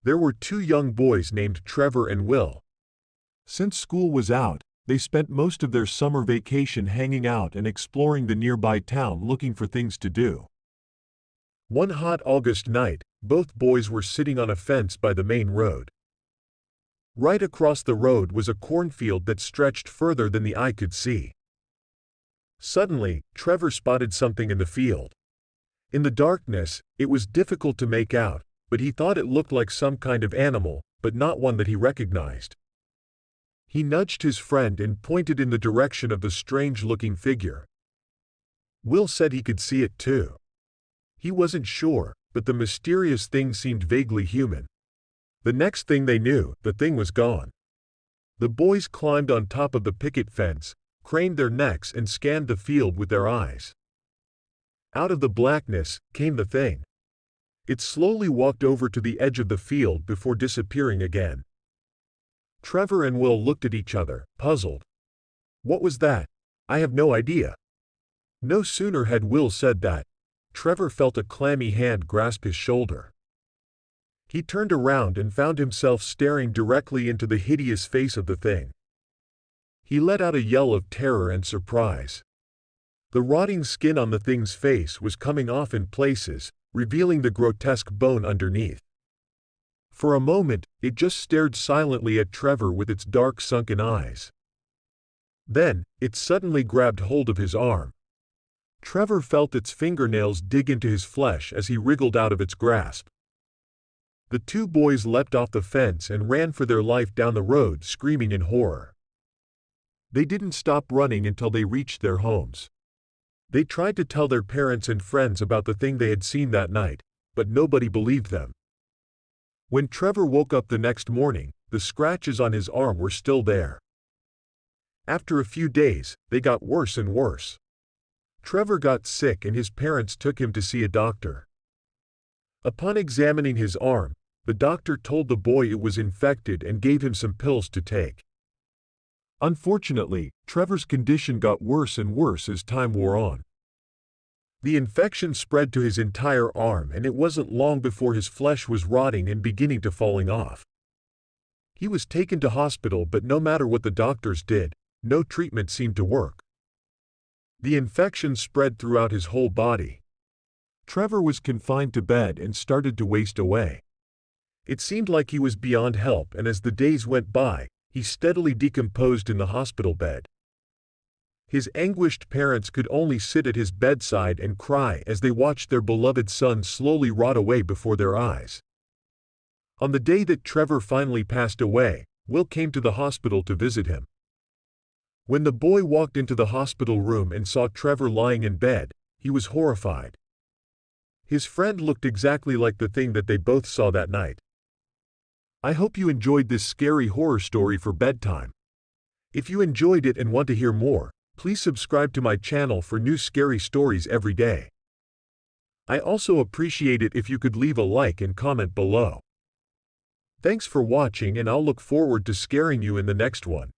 There were two young boys named Trevor and Will. Since school was out, they spent most of their summer vacation hanging out and exploring the nearby town looking for things to do. One hot August night, both boys were sitting on a fence by the main road. Right across the road was a cornfield that stretched further than the eye could see. Suddenly, Trevor spotted something in the field. In the darkness, it was difficult to make out, but he thought it looked like some kind of animal, but not one that he recognized. He nudged his friend and pointed in the direction of the strange-looking figure. Will said he could see it too. He wasn't sure, but the mysterious thing seemed vaguely human. The next thing they knew, the thing was gone. The boys climbed on top of the picket fence, craned their necks and scanned the field with their eyes. Out of the blackness came the thing. It slowly walked over to the edge of the field before disappearing again. Trevor and Will looked at each other, puzzled. "What was that? I have no idea." No sooner had Will said that, Trevor felt a clammy hand grasp his shoulder. He turned around and found himself staring directly into the hideous face of the thing. He let out a yell of terror and surprise. The rotting skin on the thing's face was coming off in places, revealing the grotesque bone underneath. For a moment, it just stared silently at Trevor with its dark sunken eyes. Then, it suddenly grabbed hold of his arm. Trevor felt its fingernails dig into his flesh as he wriggled out of its grasp. The two boys leapt off the fence and ran for their life down the road, screaming in horror. They didn't stop running until they reached their homes. They tried to tell their parents and friends about the thing they had seen that night, but nobody believed them. When Trevor woke up the next morning, the scratches on his arm were still there. After a few days, they got worse and worse. Trevor got sick and his parents took him to see a doctor. Upon examining his arm, the doctor told the boy it was infected and gave him some pills to take. Unfortunately, Trevor's condition got worse and worse as time wore on. The infection spread to his entire arm and it wasn't long before his flesh was rotting and beginning to falling off. He was taken to hospital, but no matter what the doctors did, no treatment seemed to work. The infection spread throughout his whole body. Trevor was confined to bed and started to waste away. It seemed like he was beyond help, and as the days went by, he steadily decomposed in the hospital bed. His anguished parents could only sit at his bedside and cry as they watched their beloved son slowly rot away before their eyes. On the day that Trevor finally passed away, Will came to the hospital to visit him. When the boy walked into the hospital room and saw Trevor lying in bed, he was horrified. His friend looked exactly like the thing that they both saw that night. I hope you enjoyed this scary horror story for bedtime. If you enjoyed it and want to hear more, please subscribe to my channel for new scary stories every day. I also appreciate it if you could leave a like and comment below. Thanks for watching, and I'll look forward to scaring you in the next one.